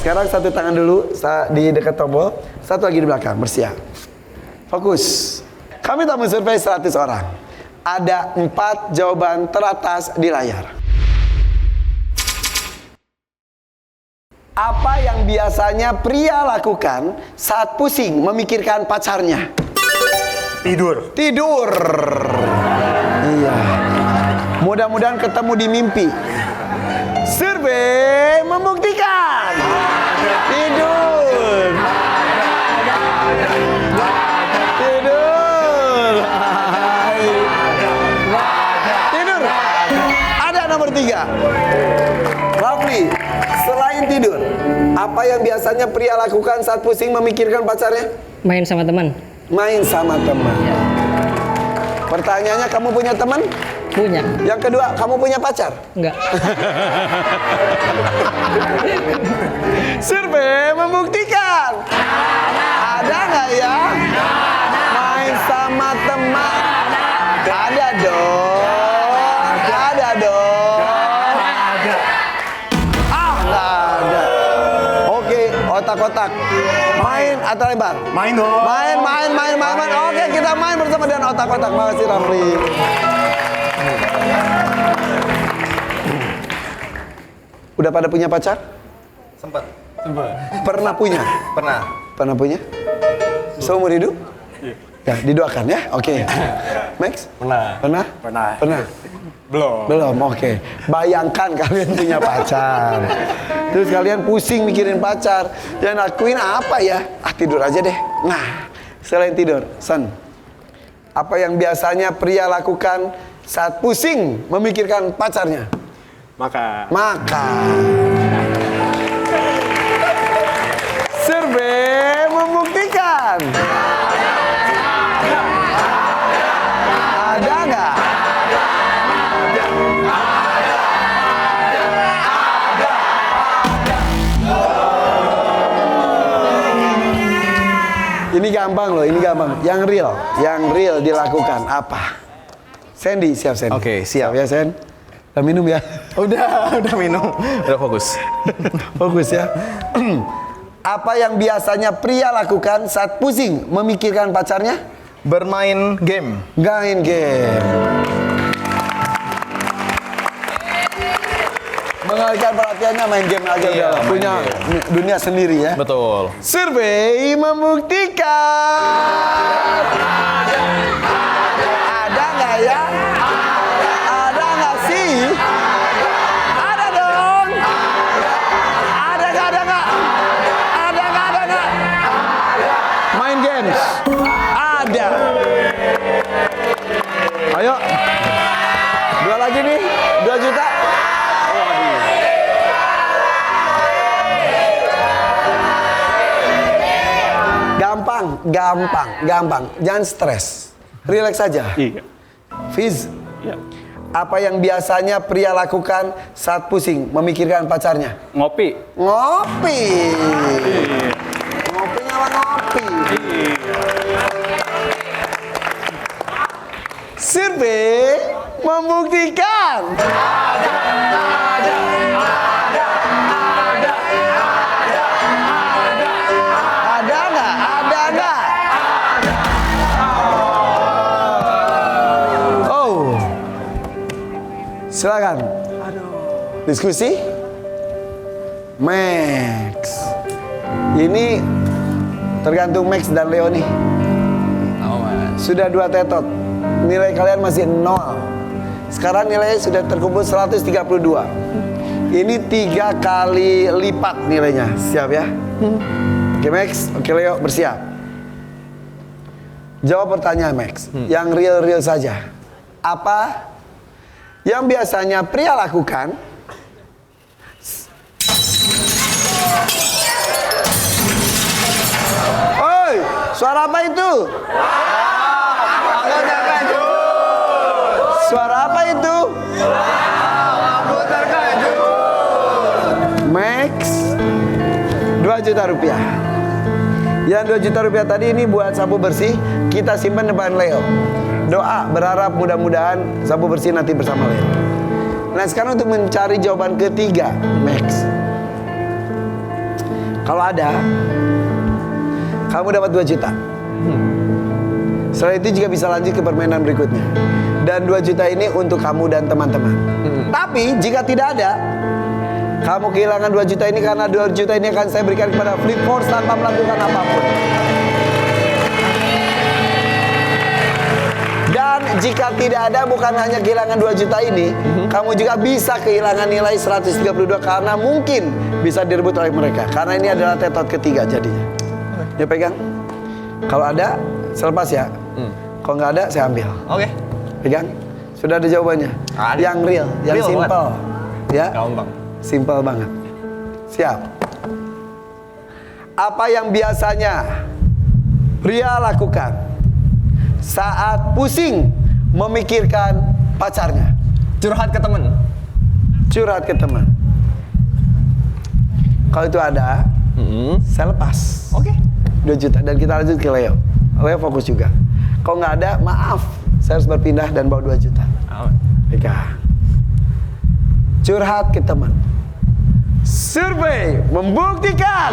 Sekarang satu tangan dulu di dekat tombol, satu lagi di belakang, bersiap. Fokus. Kami tak mensurvei 100 orang. Ada 4 jawaban teratas di layar. Apa yang biasanya pria lakukan saat pusing memikirkan pacarnya? Tidur. Tidur. Iya. Mudah-mudahan ketemu di mimpi. Survei membuktikan. Tidur. Tidur. Tidur. Ada nomor 3. Rafli, selain tidur, apa yang biasanya pria lakukan saat pusing memikirkan pacarnya? Main sama teman. Main sama teman. Ya. Pertanyaannya, kamu punya teman? Punya. Yang kedua, kamu punya pacar? Enggak. Survei membuktikan. Ada nggak ya? Main sama teman. Ada dong. Ada dong. Ah, nggak ada. Oke, otak-otak. Main atau lebar? Main dong. Main. Oke, kita main bersama dengan otak-otak. Makasih, Rafli. Udah pada punya pacar? Sempat. Pernah punya? Pernah. Pernah punya? Seumur hidup? Ya, didoakan ya. Oke. Max? Pernah. Pernah? Pernah. Pernah? Belum, oke. Bayangkan kalian punya pacar. Terus kalian pusing mikirin pacar. Yang lakuin apa ya? Ah, tidur aja deh. Nah, selain tidur, Son, apa yang biasanya pria lakukan saat pusing memikirkan pacarnya? Makan. Survei membuktikan. Ada nggak? Ini gampang loh, ini gampang. Yang real dilakukan apa? Sandy, siap Sandy. Oke, siap ya Sen. Udah minum ya? Udah minum. Udah fokus. Fokus ya. Apa yang biasanya pria lakukan saat pusing memikirkan pacarnya? Bermain game. Main game. Mengalihkan perhatiannya main game aja, Iya, udah main punya dunia sendiri ya. Betul. Survei membuktikan. Ada nggak ya? Ada nggak sih? Ada dong. Ada nggak? Ada nggak? Main games. Ada. Ayo. Dua lagi nih. 2 juta. Gampang. Jangan stres. Relax saja. Iya. Fiz, Iya. apa yang biasanya pria lakukan saat pusing memikirkan pacarnya? Ngopi. Ngopi. Iya. Ngopi nyala ngopi. Survei membuktikan. Ada nggak? Oh, silakan. Diskusi. Max. Ini tergantung Max dan Leo nih. Sudah 2 tetot. Nilai kalian masih 0. Sekarang nilainya sudah terkumpul 132. Ini 3 kali lipat nilainya. Siap ya? Oke Max, oke Leo, bersiap. Jawab pertanyaan Max. Yang real saja. Apa yang biasanya pria lakukan Oi, suara apa itu? Suara apa itu? Max 2 juta rupiah. Yang 2 juta rupiah tadi ini buat sapu bersih. Kita simpan depan Leo. Doa berharap mudah-mudahan sapu bersih nanti bersama Leo. Nah sekarang untuk mencari jawaban ketiga Max, Kalau ada, kamu dapat 2 juta. Setelah itu juga bisa lanjut ke permainan berikutnya. Dan 2 juta ini untuk kamu dan teman-teman. Tapi jika tidak ada, kamu kehilangan 2 juta ini karena 2 juta ini akan saya berikan kepada Flip Force tanpa melakukan apapun. Dan jika tidak ada, bukan hanya kehilangan 2 juta ini, kamu juga bisa kehilangan nilai 132 karena mungkin bisa direbut oleh mereka. Karena ini adalah tetot ketiga jadinya. Ya pegang. Kalau ada, selepas ya. Kalau nggak ada, saya ambil. Oke. Pegang. Sudah ada jawabannya. Ada. Yang real, yang Real simple. Ya. Gampang. Simple banget. Siap. Apa yang biasanya pria lakukan saat pusing memikirkan pacarnya? Curhat ke temen. Curhat ke teman. Kalau itu ada, saya lepas. Oke. 2 juta dan kita lanjut ke Leo. Leo fokus juga. Kalau nggak ada, maaf, saya harus berpindah dan bawa 2 juta. Aman. Pegang. Curhat ke teman. Survei membuktikan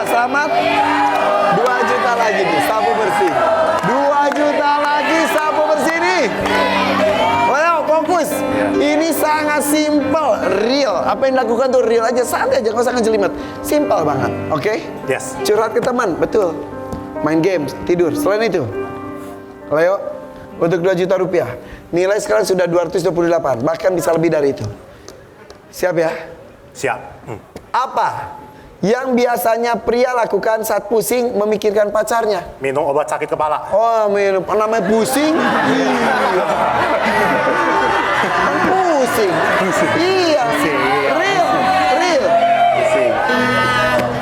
selamat. 2 juta lagi nih, sapu bersih. 2 juta lagi sapu bersih nih. Leo, fokus. Ini sangat simple, real. Apa yang dilakukan tuh real aja, santai aja, nggak usah ngejelimet. Simple banget, oke? Yes. Curhat ke teman, betul. Main game, tidur. Selain itu, Leo, untuk 2 juta rupiah. Nilai sekarang sudah 228, bahkan bisa lebih dari itu. Siap ya? Siap. Apa yang biasanya pria lakukan saat pusing memikirkan pacarnya? Minum obat sakit kepala. Oh, minum. Namanya pusing? Iya. Pusing. Iya. Real. Real. Pusing.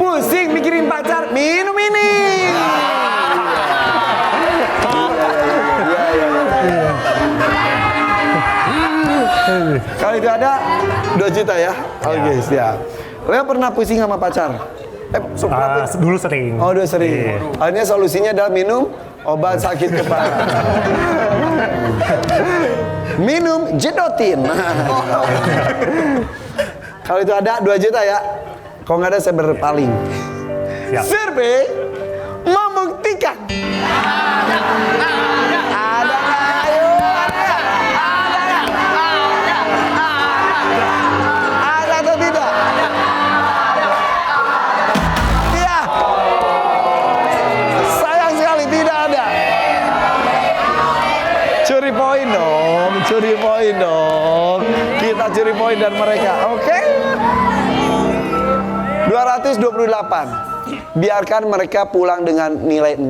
Pusing mikirin pacar, minum ini. Kalau itu ada 2 juta ya. Oke, siap. Leo pernah pusing sama pacar? Dulu sering. Oh, udah sering. Akhirnya solusinya adalah minum obat sakit kepala. Minum Jedotin. Kalau itu ada 2 juta ya. Kalau nggak ada saya berpaling. Siap. Survei membuktikan. Ada nggak? Ayo, ada. Ada atau tidak? Iya. Sayang sekali tidak ada. Curi poin dong, curi poin dong. Kita curi poin dan mereka, oke? 228. Biarkan mereka pulang dengan nilai 0.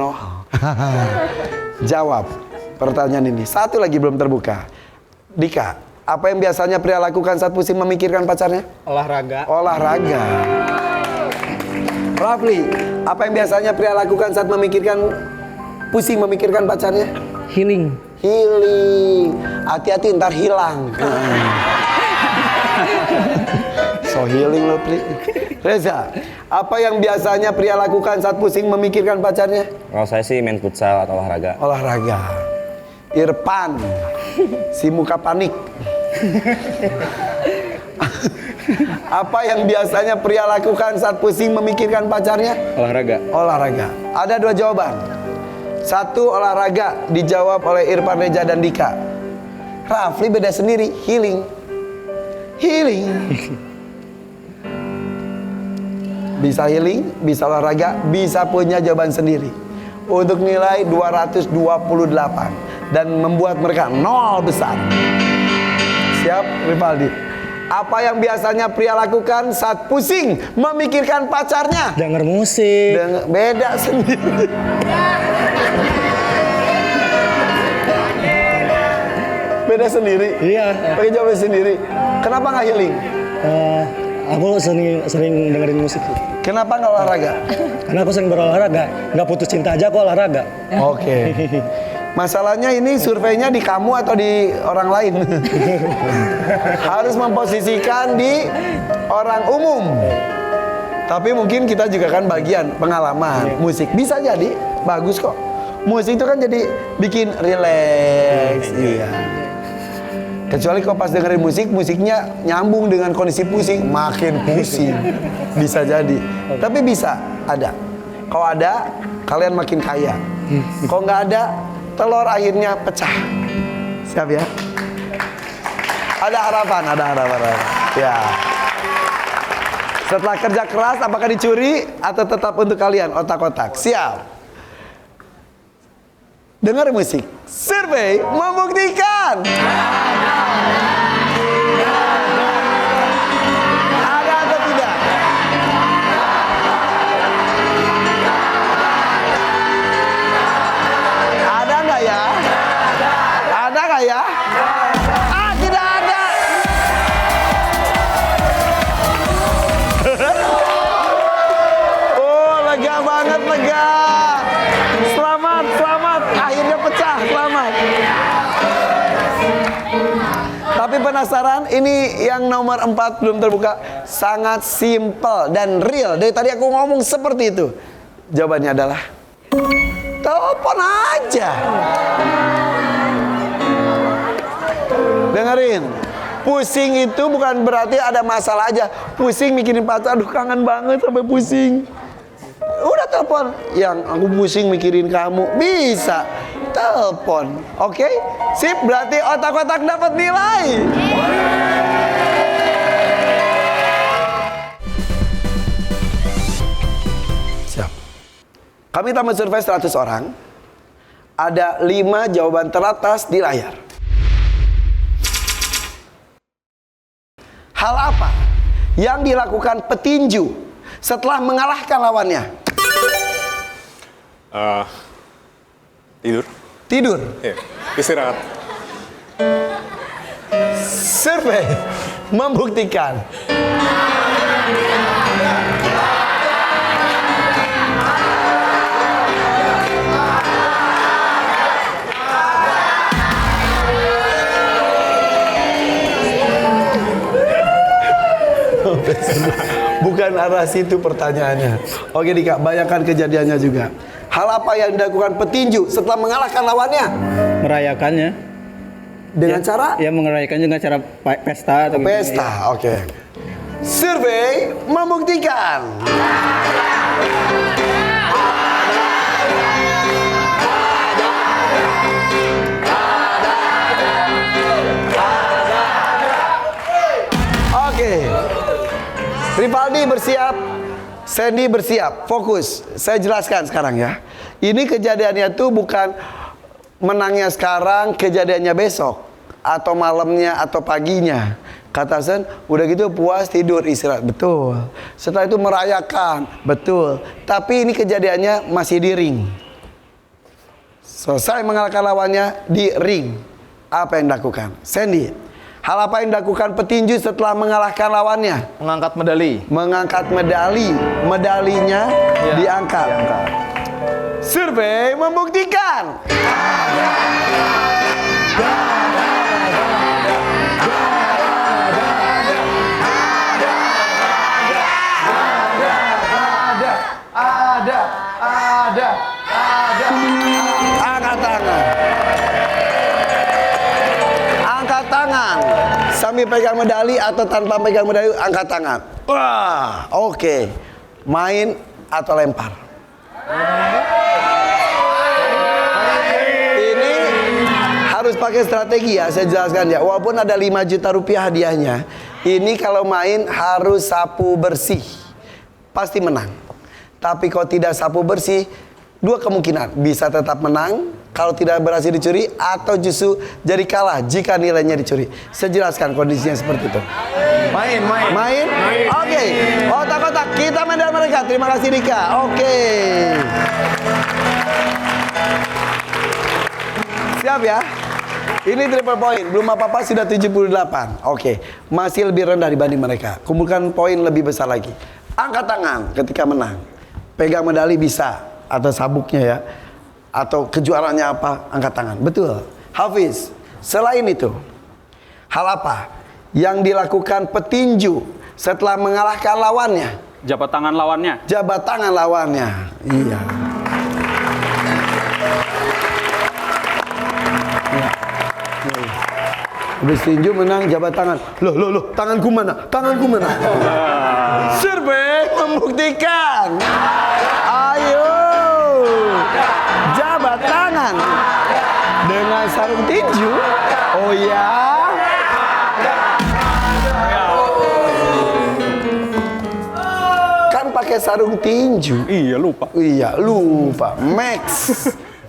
Jawab pertanyaan ini. Satu lagi belum terbuka. Dika, apa yang biasanya pria lakukan saat pusing memikirkan pacarnya? Olahraga. Olahraga. Rafli, apa yang biasanya pria lakukan saat pusing memikirkan pacarnya? Healing. Healing. Hati-hati ntar hilang. So healing lo, Pri. Reza, apa yang biasanya pria lakukan saat pusing memikirkan pacarnya? Kalau saya sih main futsal atau olahraga. Olahraga. Irfan, si muka panik. Apa yang biasanya pria lakukan saat pusing memikirkan pacarnya? Olahraga. Olahraga. Ada 2 jawaban. 1 olahraga dijawab oleh Irfan, Reza, dan Dika. Rafli beda sendiri, healing. Healing. Bisa healing, bisa olahraga, bisa punya jawaban sendiri. Untuk nilai 228 dan membuat mereka 0 besar. Siap, Rivaldi? Apa yang biasanya pria lakukan saat pusing memikirkan pacarnya? Denger musik. Beda sendiri. Beda sendiri. Iya. Pakai jawab sendiri. Kenapa nggak healing? Aku sering dengerin musik. Kenapa nggak olahraga? Karena aku sering berolahraga. Nggak putus cinta aja aku olahraga. Oke. Masalahnya ini surveinya di kamu atau di orang lain? Harus memposisikan di orang umum. Tapi mungkin kita juga kan bagian pengalaman. Musik bisa jadi bagus kok. Musik itu kan jadi bikin relax. Iya. Kecuali kalau pas dengerin musik, musiknya nyambung dengan kondisi pusing, makin pusing. Bisa jadi. Tapi bisa ada. Kalau ada, kalian makin kaya. Kalau nggak ada, telur akhirnya pecah. Siap ya? Ada harapan. Ya. Setelah kerja keras, apakah dicuri atau tetap untuk kalian otak-otak? Siap. Dengar musik. Survei membuktikan. Ada atau tidak? Ada nggak ya? Ada nggak ya? Ah, tidak ada. Oh, lega banget, lega. Selamat. Akhirnya pecah, selamat. Tapi penasaran, ini yang nomor 4 belum terbuka. Sangat simple dan real. Dari tadi aku ngomong seperti itu. Jawabannya adalah telepon aja. Dengerin. Pusing itu bukan berarti ada masalah aja. Pusing mikirin pacar, aduh kangen banget sampai pusing. Udah telepon, yang aku pusing mikirin kamu, bisa telepon. Oke, sip, berarti otak-otak dapat nilai. Siap. Kami tambah survei 100 orang. Ada 5 jawaban teratas di layar. Hal apa yang dilakukan petinju setelah mengalahkan lawannya? Tidur. Tidur. Ya. Istirahat. Survei membuktikan. Bukan arah situ pertanyaannya. Oke Dika, bayangkan kejadiannya juga. Hal apa yang dilakukan petinju setelah mengalahkan lawannya? Merayakannya. Dengan cara? Ya merayakan dengan cara pesta atau Pesta, oke. Survei membuktikan. Oke. Rivaldi bersiap, Sandy bersiap, fokus. Saya jelaskan sekarang ya. Ini kejadiannya tuh bukan menangnya sekarang, kejadiannya besok atau malamnya atau paginya. Kata Sen, udah gitu puas tidur istirahat, betul. Setelah itu merayakan, betul. Tapi ini kejadiannya masih di ring. Selesai mengalahkan lawannya di ring. Apa yang dilakukan? Sandy, hal apa yang dilakukan petinju setelah mengalahkan lawannya? Mengangkat medali. Mengangkat medali. Medalinya Ya, diangkat. Survei membuktikan. Ada. Angkat tangan. Angkat tangan. Sambil pegang medali atau tanpa pegang medali, angkat tangan. Wah, oke. Main atau lempar. Ini harus pakai strategi ya, saya jelaskan ya. Walaupun ada 5 juta rupiah hadiahnya, ini kalau main harus sapu bersih. Pasti menang. Tapi kalau tidak sapu bersih, 2 kemungkinan. Bisa tetap menang, kalau tidak berhasil dicuri, atau justru jadi kalah jika nilainya dicuri? Saya jelaskan kondisinya seperti itu. Main? Oke. Otak-otak kita main dengan mereka. Terima kasih Dika. Oke. Siap ya? Ini triple point. Belum apa-apa sudah 78. Oke. Masih lebih rendah dibanding mereka. Kumpulkan poin lebih besar lagi. Angkat tangan ketika menang. Pegang medali bisa, atau sabuknya ya, atau kejuaraannya apa, angkat tangan. Betul. Hafiz, selain itu, hal apa yang dilakukan petinju setelah mengalahkan lawannya? Jabat tangan lawannya. Jabat tangan lawannya. Iya. Habis tinju menang jabat tangan. Loh, tanganku mana? Survei membuktikan. Ayo. Jabat tangan dengan sarung tinju. Oh ya. Kan pakai sarung tinju. Iya, lupa. Iya, lupa. Max.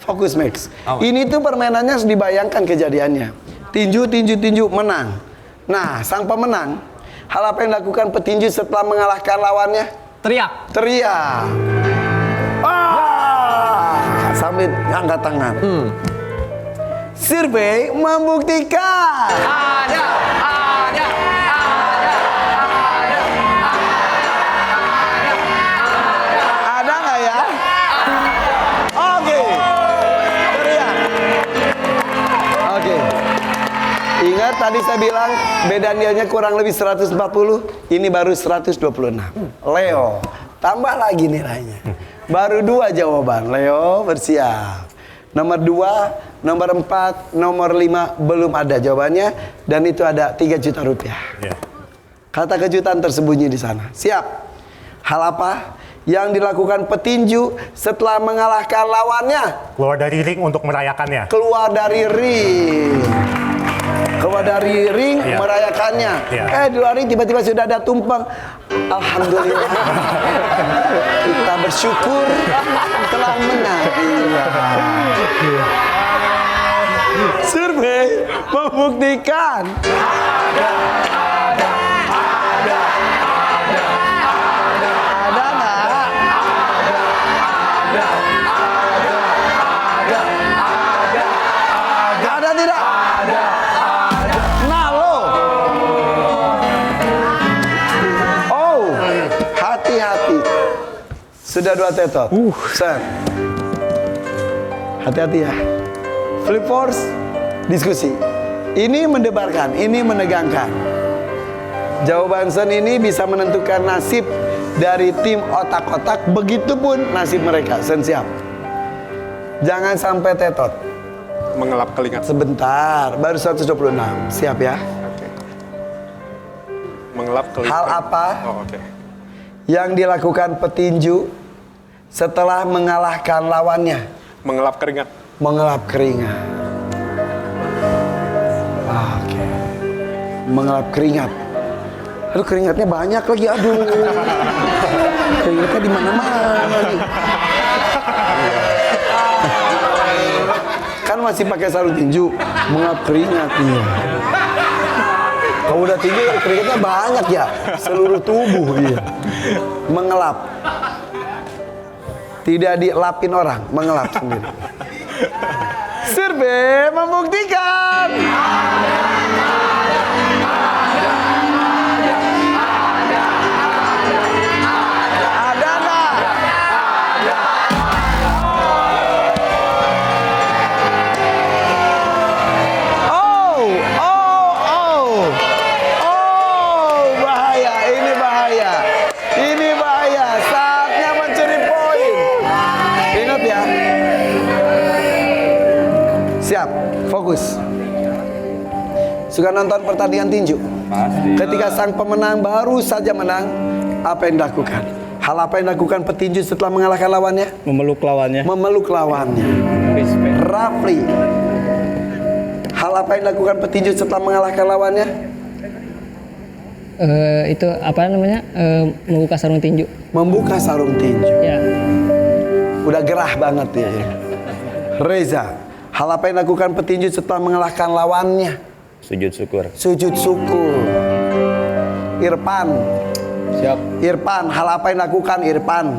Fokus Max. Ini tuh permainannya harus dibayangkan kejadiannya. Tinju, menang. Nah, sang pemenang, hal apa yang dilakukan petinju setelah mengalahkan lawannya? Teriak. Sambil angkat tangan. Survei membuktikan. Ada nggak ya? Oke. Teriak. Oke. Ingat tadi saya bilang beda nilainya kurang lebih 140, ini baru 126. Leo, tambah lagi nilainya. Baru 2 jawaban. Leo bersiap. Nomor 2, nomor 4, nomor 5 belum ada jawabannya, dan itu ada 3 juta rupiah. Kata kejutan tersembunyi di sana. Siap. Hal apa yang dilakukan petinju setelah mengalahkan lawannya? Keluar dari ring untuk merayakannya. Keluar dari ring. Iya. Merayakannya. Iya. Di luar ring tiba-tiba sudah ada tumpeng. Alhamdulillah. Kita bersyukur telah menang. Survei membuktikan. Ada nggak? Ada tidak? Hati-hati. Sudah 2 tetot. Set. Hati-hati ya. Flip force, diskusi. Ini mendebarkan, ini menegangkan. Jawaban Sen ini bisa menentukan nasib dari tim otak-otak, begitupun nasib mereka. Sen siap. Jangan sampai tetot. Mengelap keringat. Sebentar, baru 126. Siap ya. Oke. Mengelap keringat. Hal apa Oh, oke. yang dilakukan petinju setelah mengalahkan lawannya? Mengelap keringat. Mengelap keringat. Oke. Mengelap keringat. Aduh, keringatnya banyak lagi. Aduh. Keringatnya di mana-mana nih. Kan masih pakai sarung tinju, mengelap keringat. Iya. Kalau udah tinju keringatnya banyak ya, seluruh tubuh. Iya. Mengelap. Tidak dilapin orang, mengelap sendiri. Survei membuktikan. Ada nggak? Bahaya, ini bahaya. Ini bahaya, saatnya mencuri poin. Ingat ya. Siap, fokus. Suka nonton pertandingan tinju? Pasti. Ketika sang pemenang baru saja menang, apa yang dilakukan? Hal apa yang dilakukan petinju setelah mengalahkan lawannya? Memeluk lawannya. Memeluk lawannya. Rafli. Hal apa yang dilakukan petinju setelah mengalahkan lawannya? Itu apa namanya? Membuka sarung tinju. Membuka sarung tinju. Ya. Udah gerah banget ya. Reza, Hal apa yang dilakukan petinju setelah mengalahkan lawannya? Sujud syukur. Sujud syukur. Irfan. Siap. Irfan, hal apa yang dilakukan Irfan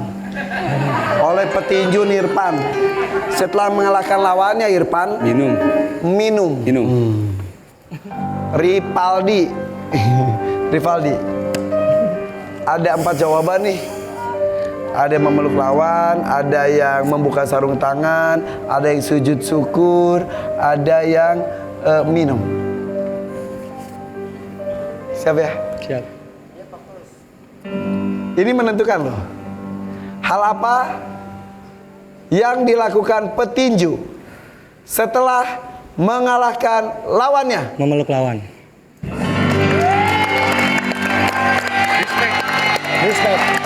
oleh petinju Irfan setelah mengalahkan lawannya Irfan? Minum. Ripaldi. Rivaldi. Ada 4 jawaban nih. Ada yang memeluk lawan, ada yang membuka sarung tangan, ada yang sujud syukur, ada yang minum. Siap ya? Siap. Ini menentukan loh. Hal apa yang dilakukan petinju setelah mengalahkan lawannya? Memeluk lawan. Respect.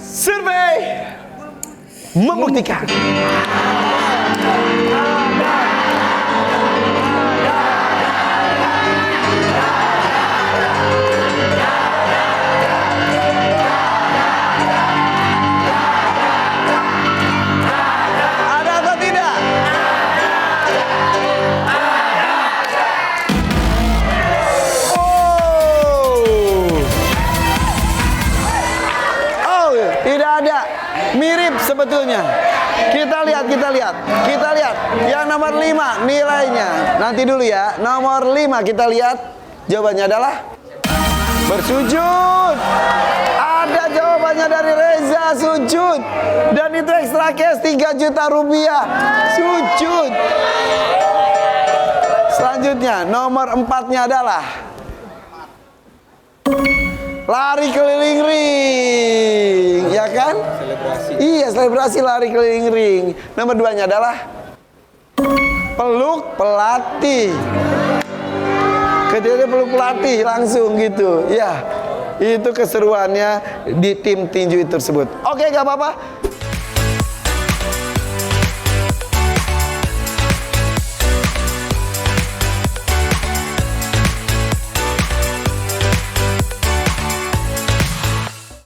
Survei membuktikan. Ada atau tidak? Oh, tidak ada. Mirip sebetulnya. Kita lihat. Yang nomor 5 nilainya. Nanti dulu ya. Nomor 5 kita lihat. Jawabannya adalah bersujud. Ada jawabannya dari Reza, sujud. Dan itu ekstra cash 3 juta rupiah. Sujud. Selanjutnya nomor 4-nya adalah lari keliling ring, ya kan? Selebrasi. Iya, selebrasi lari keliling ring. Nomor 2-nya adalah peluk pelatih. Ketika dia peluk pelatih langsung gitu. Ya, itu keseruannya di tim tinju tersebut. Oke, gak apa-apa.